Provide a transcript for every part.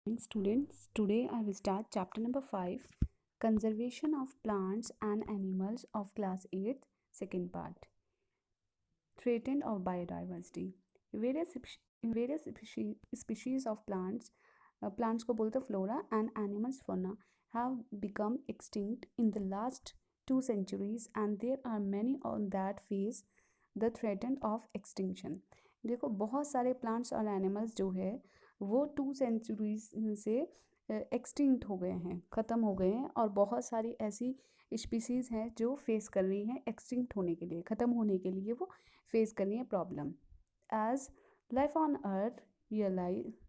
Students, today I will start chapter number 5, Conservation of Plants and Animals of class 8th, second part. Threatened of biodiversity. Various species of plants, plants को बोलते flora and animals fauna, have become extinct in the last 2 centuries and there are many on that face the threatened of extinction. देखो बहुत सारे plants और animals जो है वो 2 centuries से एक्सटिंक्ट हो गए हैं, ख़त्म हो गए हैं, और बहुत सारी ऐसी स्पीसीज़ हैं जो फेस कर रही हैं एक्सटिंक्ट होने के लिए, ख़त्म होने के लिए वो फेस करनी है problem. As life on earth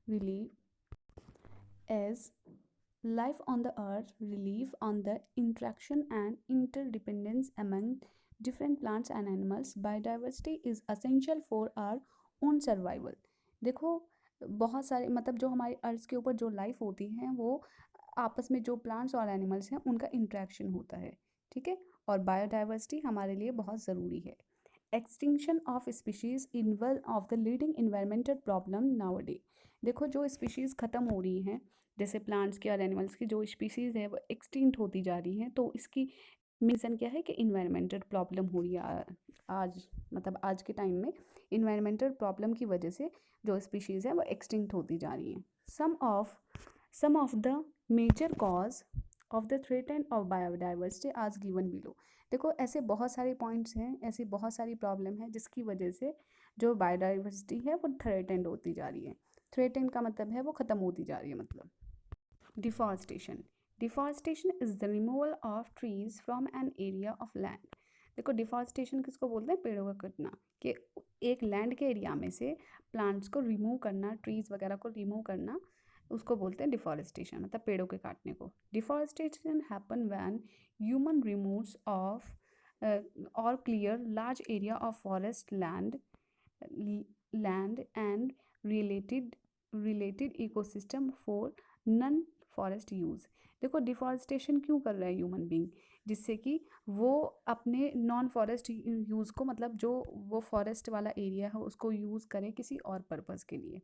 relieve as life on the earth relief on the interaction and interdependence among different plants and animals, biodiversity is essential for our own survival. देखो बहुत सारे मतलब जो हमारी अर्थ के ऊपर जो लाइफ होती है वो आपस में जो प्लांट्स और एनिमल्स हैं उनका इंट्रैक्शन होता है, ठीक है, और बायोडाइवर्सिटी हमारे लिए बहुत ज़रूरी है. Extinction of species in one of the leading environmental problem nowadays. देखो जो स्पीशीज़ ख़त्म हो रही हैं जैसे प्लांट्स की और एनिमल्स की जो स्पीशीज़ है वो एक्सटिंक्ट होती जा रही हैं, तो इसकी रीज़न क्या है कि इन्वायरमेंटल प्रॉब्लम हो रही है आज, मतलब आज के टाइम में इन्वायरमेंटल प्रॉब्लम की वजह से जो स्पीशीज़ है वो एक्सटिंक्ट होती जा रही हैं. Some of the major cause of the threaten of biodiversity as given below. देखो ऐसे बहुत सारे पॉइंट्स हैं, ऐसी बहुत सारी प्रॉब्लम है जिसकी वजह से जो बायोडाइवर्सिटी है वो थ्रेटेंड होती जा रही है. थ्रेटेंड का मतलब है वो ख़त्म होती जा रही है. मतलब deforestation. Deforestation is the removal of trees from an area of land. देखो डिफॉरेस्टेशन किसको बोलते हैं? पेड़ों का कटना, कि एक लैंड के एरिया में से प्लांट्स को रिमूव करना, ट्रीज़ वगैरह को रिमूव करना, उसको बोलते हैं डिफॉरेस्टेशन, मतलब पेड़ों के काटने को. Deforestation happen when human removes off और clear large area of forest land and related ecosystem for non forest use. देखो डिफॉरेस्टेशन क्यों कर रहा है ह्यूमन बींग? जिससे कि वो अपने नॉन फॉरेस्ट यूज़ को, मतलब जो वो फॉरेस्ट वाला एरिया है उसको यूज़ करें किसी और पर्पज़ के लिए.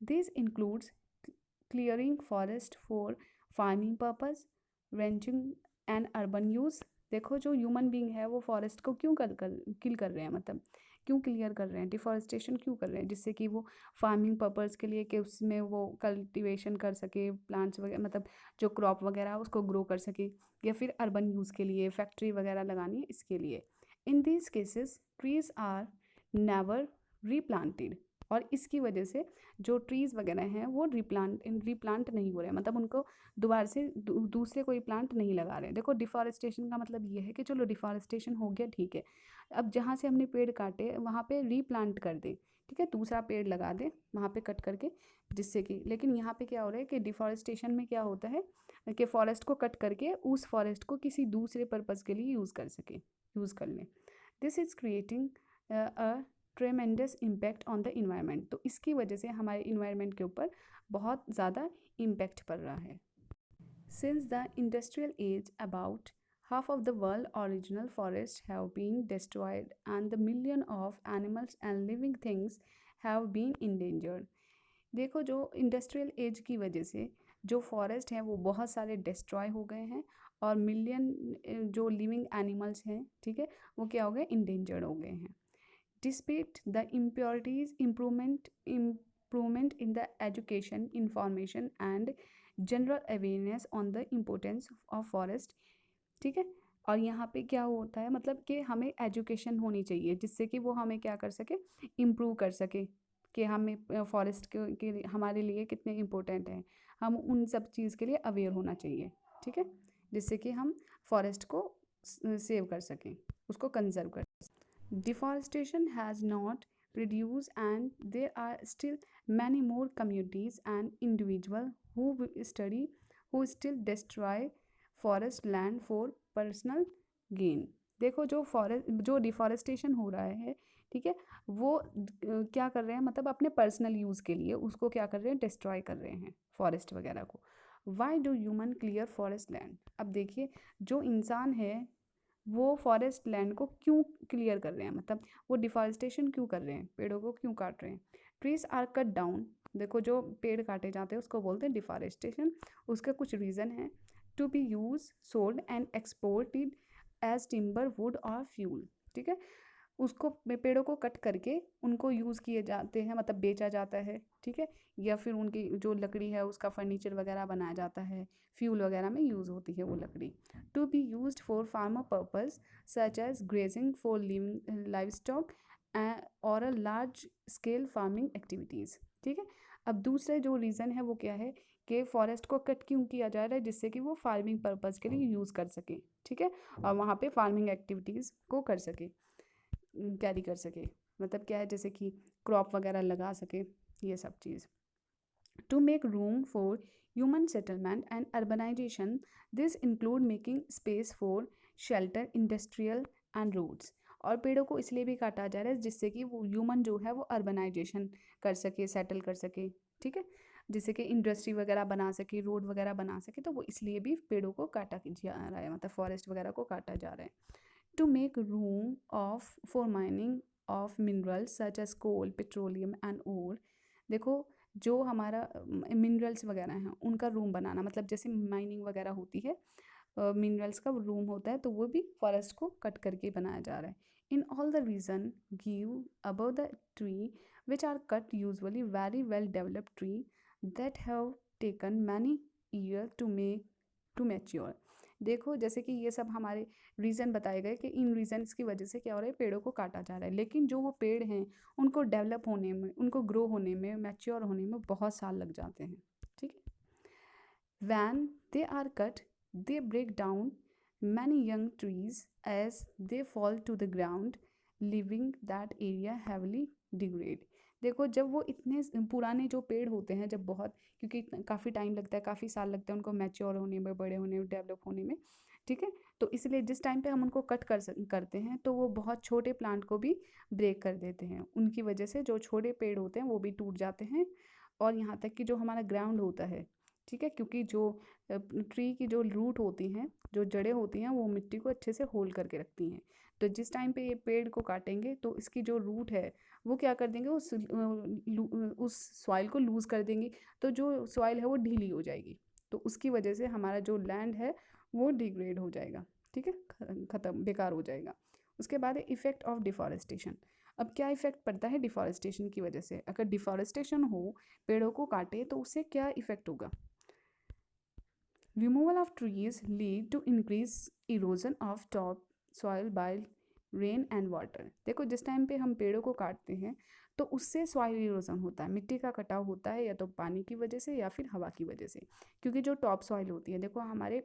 This includes clearing forest for farming purpose, wrenching and urban use. देखो जो ह्यूमन बींग है वो फॉरेस्ट को क्यों किल कर रहे हैं, मतलब क्यों क्लियर कर रहे हैं, डिफॉरेस्टेशन क्यों कर रहे हैं? जिससे कि वो फार्मिंग पर्पज़ के लिए, कि उसमें वो कल्टीवेशन कर सके, प्लांट्स वगैरह, मतलब जो क्रॉप वगैरह है उसको ग्रो कर सके, या फिर अर्बन यूज़ के लिए फैक्ट्री वगैरह लगानी है इसके लिए. In these cases trees are never replanted. और इसकी वजह से जो ट्रीज़ वगैरह हैं वो रीप्लांट नहीं हो रहे हैं, मतलब उनको दोबारा से दूसरे कोई प्लांट नहीं लगा रहे हैं. देखो डिफॉरेस्टेशन का मतलब ये है कि चलो डिफॉरेस्टेशन हो गया, ठीक है, अब जहाँ से हमने पेड़ काटे वहाँ पे रीप्लांट कर दें, ठीक है, दूसरा पेड़ लगा दें वहाँ पे कट करके, जिससे कि, लेकिन यहाँ पे क्या हो रहा है कि डिफॉरेस्टेशन में क्या होता है कि फॉरेस्ट को कट करके उस फॉरेस्ट को किसी दूसरे पर्पज़ के लिए यूज़ कर लें. This is creating a ट्रेमेंडस impact on the environment. तो इसकी वजह से हमारे इन्वायरमेंट के ऊपर बहुत ज़्यादा इम्पैक्ट पड़ रहा है. Since the industrial as about half of the world original forests have been destroyed and the million of animals and living things have been endangered. देखो जो इंडस्ट्रियल एज की वजह से जो फॉरेस्ट हैं वो बहुत सारे डिस्ट्रॉय हो गए हैं, और मिलियन जो लिविंग एनिमल्स हैं, ठीक है, वो क्या हो गए? इंडेंजर्ड हो गए हैं. Despite the improvement in the education, information and general awareness on the importance of forest, ठीक है, और यहाँ पे क्या होता है, मतलब कि हमें एजुकेशन होनी चाहिए जिससे कि वो हमें क्या कर सके, इम्प्रूव कर सके, कि हमें फॉरेस्ट के हमारे लिए कितने इम्पोर्टेंट हैं, हम उन सब चीज़ के लिए अवेयर होना चाहिए, ठीक है, जिससे कि हम फॉरेस्ट को सेव कर सकें, उसको कंजर्व कर. Deforestation has not reduced, and there are still many more communities and individuals who still destroy forest land for personal gain. देखो जो डिफॉरेस्टेशन हो रहा है, ठीक है, वो क्या कर रहे हैं, मतलब अपने पर्सनल यूज़ के लिए उसको क्या कर रहे हैं, डिस्ट्रॉय कर रहे हैं फॉरेस्ट वगैरह को. Why do human clear forest land? अब देखिए जो इंसान है वो फॉरेस्ट लैंड को क्यों क्लियर कर रहे हैं, मतलब वो डिफॉरेस्टेशन क्यों कर रहे हैं, पेड़ों को क्यों काट रहे हैं. ट्रीज आर कट डाउन देखो जो पेड़ काटे जाते हैं उसको बोलते हैं डिफॉरेस्टेशन। उसका कुछ रीज़न है। To be use, sold and exported as timber, wood और फ्यूल। ठीक है, उसको पेड़ों को कट करके उनको यूज़ किए जाते हैं, मतलब बेचा जाता है। ठीक है, या फिर उनकी जो लकड़ी है उसका फर्नीचर वगैरह बनाया जाता है, फ्यूल वगैरह में यूज़ होती है वो लकड़ी। To be used for farmer purpose such as grazing for living livestock और a large scale farming activities. ठीक है, अब दूसरा जो रीज़न है वो क्या है कि फॉरेस्ट को कट क्यों किया जा रहा है, जिससे कि वो फार्मिंग पर्पज़ के लिए यूज़ कर सके। ठीक है, और वहाँ पे फार्मिंग एक्टिविटीज़ को कर सके, कैरी कर सके। मतलब क्या है, जैसे कि क्रॉप वगैरह लगा सके, ये सब चीज़। To make room for human settlement and urbanization, this include making space for shelter, industrial and roads। और पेड़ों को इसलिए भी काटा जा रहा है जिससे कि वो ह्यूमन जो है वो अर्बनाइजेशन कर सके, सेटल कर सके। ठीक है, जिससे कि इंडस्ट्री वगैरह बना सके, रोड वगैरह बना सके, तो वो इसलिए भी पेड़ों को काटा जा रहा है, मतलब फॉरेस्ट वगैरह को काटा जा रहा है। To make room of for mining of minerals such as coal, petroleum and ore। देखो जो हमारा मिनरल्स वगैरह हैं उनका रूम बनाना, मतलब जैसे माइनिंग वगैरह होती है, मिनरल्स का रूम होता है, तो वो भी फॉरेस्ट को कट करके बनाया जा रहा है। In all the reason give above the tree which are cut usually very well developed tree that have taken many year to mature. देखो जैसे कि ये सब हमारे रीज़न बताए गए कि इन रीजंस की वजह से क्या हो रहा है, पेड़ों को काटा जा रहा है, लेकिन जो वो पेड़ हैं उनको डेवलप होने में, उनको ग्रो होने में, मैच्योर होने में बहुत साल लग जाते हैं। ठीक है, when they are cut they break down many young trees as they fall to the ground, leaving that area heavily degrade। देखो जब वो इतने पुराने जो पेड़ होते हैं, जब बहुत, क्योंकि काफ़ी टाइम लगता है, काफ़ी साल लगता है उनको मैच्योर होने में, बड़े होने में, डेवलप होने में। ठीक है, तो इसलिए जिस टाइम पे हम उनको कट करते हैं तो वो बहुत छोटे प्लांट को भी ब्रेक कर देते हैं। उनकी वजह से जो छोटे पेड़ होते हैं वो भी टूट जाते हैं, और यहाँ तक कि जो हमारा ग्राउंड होता है, ठीक है, क्योंकि जो ट्री की जो रूट होती हैं, जो जड़ें होती हैं, वो मिट्टी को अच्छे से होल्ड करके रखती हैं। तो जिस टाइम पे ये पेड़ को काटेंगे तो इसकी जो रूट है वो क्या कर देंगे, उस सॉइल को लूज़ कर देंगी, तो जो सॉइल है वो ढीली हो जाएगी, तो उसकी वजह से हमारा जो लैंड है वो डिग्रेड हो जाएगा। ठीक है, ख़त्म, बेकार हो जाएगा। उसके बाद है इफ़ेक्ट ऑफ डिफॉरेस्टेशन। अब क्या इफ़ेक्ट पड़ता है डिफॉरेस्टेशन की वजह से, अगर डिफॉरेस्टेशन हो, पेड़ों को काटे, तो उससे क्या इफ़ेक्ट होगा। Removal of trees lead to increased erosion of top soil by rain and water। देखो जिस टाइम पे हम पेड़ों को काटते हैं तो उससे सॉइल इरोजन होता है, मिट्टी का कटाव होता है, या तो पानी की वजह से या फिर हवा की वजह से। क्योंकि जो टॉप सॉइल होती है, देखो हमारे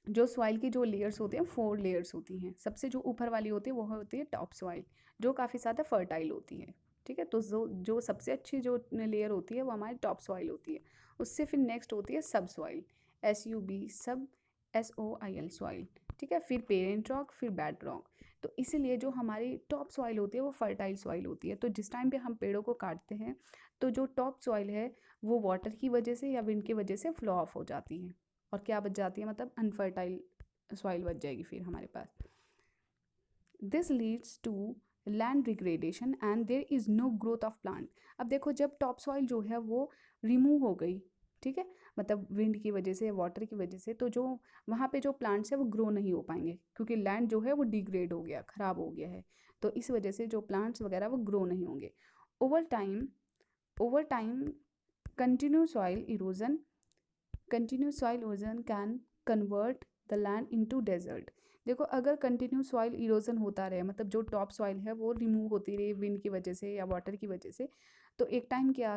जो सॉइल की जो लेयर्स होती हैं 4 लेयर्स होती हैं। सबसे जो ऊपर वाली होती है वो होती है टॉप सॉइल, जो काफ़ी ज़्यादा फर्टाइल होती है। ठीक है, तो जो जो सबसे अच्छी जो लेयर होती है वो हमारी टॉप सॉइल होती है। उससे फिर नेक्स्ट होती है सब सॉइल, SUB, सब, SOIL सॉइल। ठीक है, फिर पेरेंट रॉक, फिर बेड रॉक। तो इसीलिए जो हमारी टॉप सॉइल होती है वो फर्टाइल सॉइल होती है। तो जिस टाइम पे हम पेड़ों को काटते हैं तो जो टॉप सॉइल है वो वाटर की वजह से या विंड की वजह से फ्लो ऑफ हो जाती है, और क्या बच जाती है, मतलब अनफर्टाइल सॉइल बच जाएगी फिर हमारे पास। This leads to land degradation and there is no growth of plant. अब देखो जब टॉप सॉइल जो है वो रिमूव हो गई, ठीक है, मतलब विंड की वजह से, वाटर की वजह से, तो जो वहाँ पे जो प्लांट्स है वो ग्रो नहीं हो पाएंगे, क्योंकि लैंड जो है वो डिग्रेड हो गया, ख़राब हो गया है। तो इस वजह से जो प्लांट्स वगैरह वो ग्रो नहीं होंगे। Over time, over time continue soil erosion, continuous soil erosion can convert the land into desert. देखो अगर कंटिन्यू सॉइल इरोजन होता रहे, मतलब जो टॉप सॉइल है वो रिमूव होती रही विंड की वजह से या वाटर की वजह से, तो एक टाइम क्या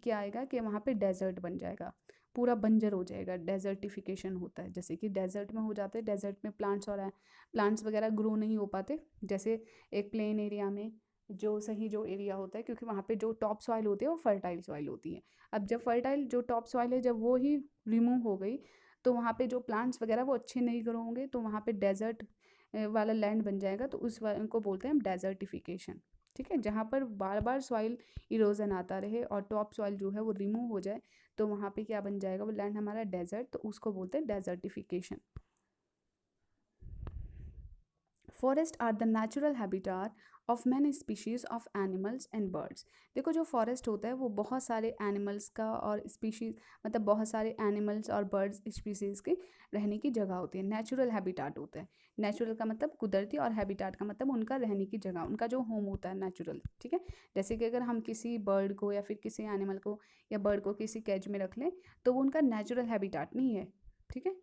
आएगा कि वहाँ पे डेजर्ट बन जाएगा, पूरा बंजर हो जाएगा। डेजर्टिफिकेशन होता है, जैसे कि डेजर्ट में हो जाते हैं, डेजर्ट में प्लांट्स वगैरह ग्रो नहीं हो पाते। जैसे एक प्लेन एरिया में जो सही जो एरिया होता है, क्योंकि वहाँ पे जो टॉप सॉइल होती है वो फर्टाइल सॉइल होती है। अब जब फर्टाइल जो टॉप सॉइल है जब वो ही रिमूव हो गई, तो वहाँ पे जो प्लांट्स वगैरह वो अच्छे नहीं ग्रो होंगे, तो वहाँ पे डेजर्ट वाला लैंड बन जाएगा, तो को बोलते हैं हम डेजर्टिफिकेशन। ठीक है, जहाँ पर बार बार सॉइल इरोजन आता रहे और टॉप सॉइल जो है वो रिमूव हो जाए, तो वहाँ पे क्या बन जाएगा, वो लैंड हमारा डेजर्ट, तो उसको बोलते हैं desertification. Forest are the natural habitat of many species of animals and birds. देखो जो फॉरेस्ट होता है वो बहुत सारे एनिमल्स का और स्पीशीज़ मतलब बहुत सारे एनिमल्स और बर्ड्स स्पीशीज़ के रहने की जगह होती है। नेचुरल हैबिटाट होता है। नेचुरल का मतलब कुदरती और हैबिटाट का मतलब उनका रहने की जगह, उनका जो होम होता है नेचुरल। ठीक है, जैसे कि अगर हम किसी बर्ड को या फिर किसी एनिमल को या बर्ड को किसी केज में रख लें तो वो उनका नेचुरल हैबिटाट नहीं है। ठीक है,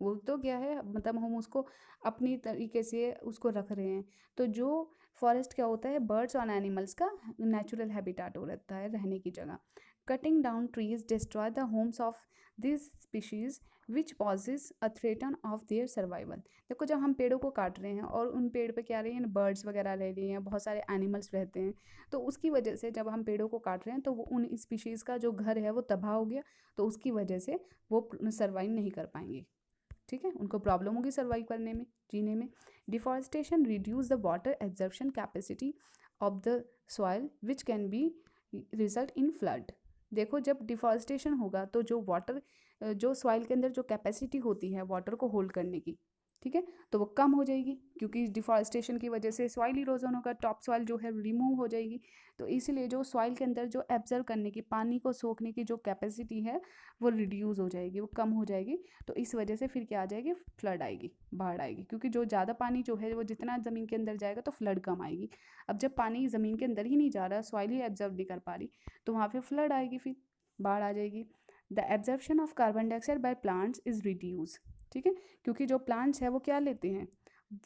वो तो क्या है मतलब हम उसको अपनी तरीके से उसको रख रहे हैं। तो जो फॉरेस्ट क्या होता है, बर्ड्स और एनिमल्स का नेचुरल हैबिटाट हो रहता है, रहने की जगह। Cutting down trees destroy the homes of this species which poses a threaten of their survival. देखो जब हम पेड़ों को काट रहे हैं और उन पेड़ पे क्या रही हैं, बर्ड्स वगैरह रह रही हैं, बहुत सारे एनिमल्स रहते हैं, तो उसकी वजह से जब हम पेड़ों को काट रहे हैं तो वो उन स्पीशीज़ का जो घर है वो तबाह हो गया, तो उसकी वजह से वो सर्वाइव नहीं कर पाएंगे। ठीक है, उनको प्रॉब्लम होगी सर्वाइव करने में, जीने में। Deforestation reduce the water absorption capacity of the soil which can be result in flood. देखो जब डिफॉरेस्टेशन होगा तो जो वाटर जो सॉइल के अंदर जो कैपेसिटी होती है वाटर को होल्ड करने की, ठीक है, तो वो कम हो जाएगी, क्योंकि डिफॉरेस्टेशन की वजह से सॉइल इरोजन होगा, टॉप सॉइल जो है रिमूव हो जाएगी। तो इसीलिए जो सॉइल के अंदर जो एब्जर्व करने की, पानी को सोखने की जो कैपेसिटी है वो रिड्यूस हो जाएगी, वो कम हो जाएगी। तो इस वजह से फिर क्या आ जाएगी, फ्लड आएगी, बाढ़ आएगी, क्योंकि जो ज़्यादा पानी जो है वो जितना ज़मीन के अंदर जाएगा तो फ्लड कम आएगी। अब जब पानी ज़मीन के अंदर ही नहीं जा रहा, सॉइल ही एब्जर्व नहीं कर पा रही, तो वहाँ पे फ्लड आएगी, फिर बाढ़ आ जाएगी। The absorption of carbon dioxide by plants is reduce. ठीक है, क्योंकि जो प्लांट्स है वो क्या लेते हैं,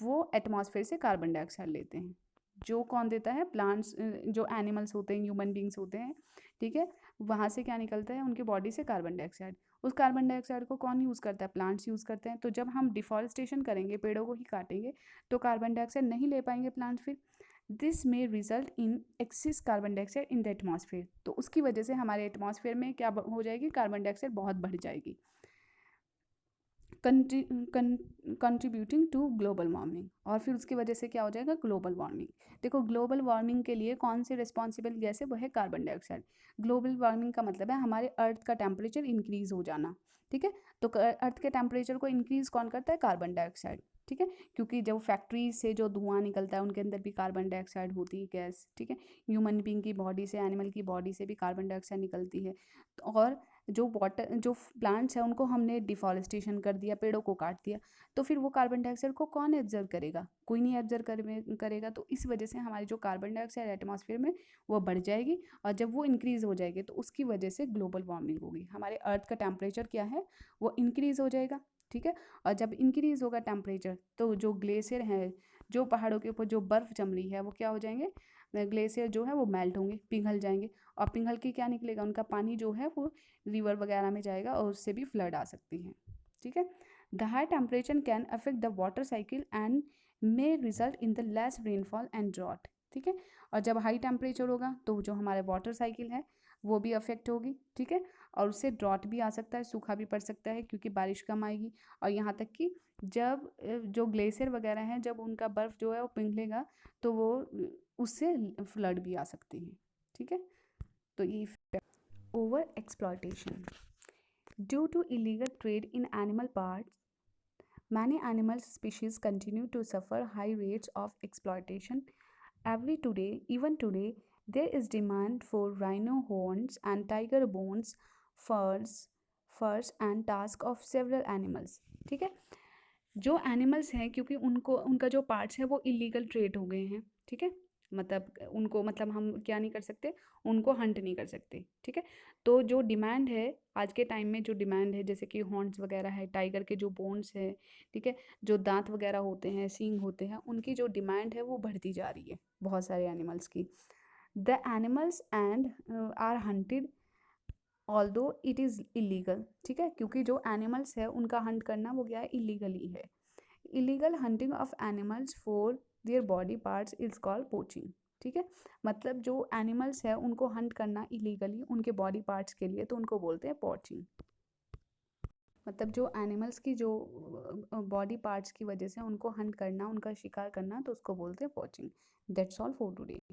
वो एटमॉस्फेयर से कार्बन डाइऑक्साइड लेते हैं। जो कौन देता है, प्लांट्स, जो एनिमल्स होते हैं, ह्यूमन बींग्स होते हैं। ठीक है, वहाँ से क्या निकलता है, उनकी बॉडी से कार्बन डाइऑक्साइड। उस कार्बन डाइऑक्साइड को कौन यूज़ करता है, प्लांट्स यूज़ करते हैं। तो जब हम डिफॉरेस्टेशन करेंगे, पेड़ों को ही काटेंगे, तो कार्बन डाइऑक्साइड नहीं ले पाएंगे प्लांट्स फिर। दिस में result in axis carbon dioxide in the atmosphere. तो उसकी वजह से हमारे एटमॉस्फेयर में क्या हो जाएगी, कार्बन डाइऑक्साइड बहुत बढ़ जाएगी, कंट्रीब्यूटिंग टू ग्लोबल वार्मिंग। और फिर उसकी वजह से क्या हो जाएगा, ग्लोबल वार्मिंग। देखो ग्लोबल वार्मिंग के लिए कौन सी रिस्पॉन्सिबल गैस है, वो है कार्बन डाइऑक्साइड। ग्लोबल वार्मिंग का मतलब है हमारे अर्थ का टेम्परेचर इंक्रीज हो जाना। ठीक है, तो अर्थ के टेम्परेचर को इंक्रीज कौन करता है, कार्बन डाइऑक्साइड। ठीक है, क्योंकि जब फैक्ट्रीज से जो धुआं निकलता है उनके अंदर भी कार्बन डाइऑक्साइड होती है गैस। ठीक है, ह्यूमन बींग की बॉडी से, एनिमल की बॉडी से भी कार्बन डाइऑक्साइड निकलती है। और जो वाटर, जो प्लांट्स हैं उनको हमने डिफॉरेस्टेशन कर दिया, पेड़ों को काट दिया, तो फिर वो कार्बन डाइऑक्साइड को कौन एब्जर्व करेगा, कोई नहीं एब्जर्व करेगा। तो इस वजह से हमारी जो कार्बन डाइऑक्साइड एटमॉस्फेयर में वो बढ़ जाएगी, और जब वो इंक्रीज़ हो जाएगी तो उसकी वजह से ग्लोबल वार्मिंग होगी। हमारे अर्थ का टेम्परेचर क्या है, वो इंक्रीज़ हो जाएगा। ठीक है, और जब इंक्रीज़ होगा टेम्परेचर तो जो ग्लेशियर है, जो पहाड़ों के ऊपर जो बर्फ़ जम रही है, वो क्या हो जाएंगे, ग्लेशियर जो है वो मेल्ट होंगे, पिघल जाएंगे। और पिघल के क्या निकलेगा, उनका पानी जो है वो रिवर वगैरह में जाएगा और उससे भी फ्लड आ सकती है। ठीक है, the high temperature can affect the water cycle and may result in the less rainfall and drought. ठीक है, और जब हाई टेम्परेचर होगा तो जो हमारे वाटर साइकिल है वो भी अफेक्ट होगी। ठीक है, और उससे ड्रॉट भी आ सकता है, सूखा भी पड़ सकता है, क्योंकि बारिश कम आएगी। और यहाँ तक कि जब जो ग्लेशियर वगैरह हैं, जब उनका बर्फ़ जो है वो पिघलेगा तो वो उससे फ्लड भी आ सकती है। ठीक है, तो ये over exploitation due to illegal trade in animal parts, many animal species continue to suffer high rates of exploitation. Even today, there is demand for rhino horns and tiger bones, furs, furs and tusks of several animals. ठीक है, जो animals हैं, क्योंकि उनको उनका जो parts है वो इलीगल ट्रेड हो गए हैं। ठीक है, मतलब उनको, मतलब हम क्या नहीं कर सकते, उनको हंट नहीं कर सकते। ठीक है, तो जो डिमांड है आज के टाइम में, जो डिमांड है जैसे कि हॉर्न्स वगैरह है, टाइगर के जो बोन्स है, ठीक है, जो दांत वगैरह होते हैं, सींग होते हैं, उनकी जो डिमांड है वो बढ़ती जा रही है बहुत सारे एनिमल्स की। The animals and are hunted although it is illegal. ठीक है, क्योंकि जो एनिमल्स है उनका हंट करना वो क्या है, इलीगली है। Illegal hunting of animals for their body parts is called poaching. ठीक है, मतलब जो एनिमल्स है उनको हंट करना इलीगली उनके बॉडी पार्ट्स के लिए, तो उनको बोलते हैं पोचिंग। मतलब जो एनिमल्स की जो बॉडी पार्ट्स की वजह से उनको हंट करना, उनका शिकार करना, तो उसको बोलते हैं poaching. That's all for today.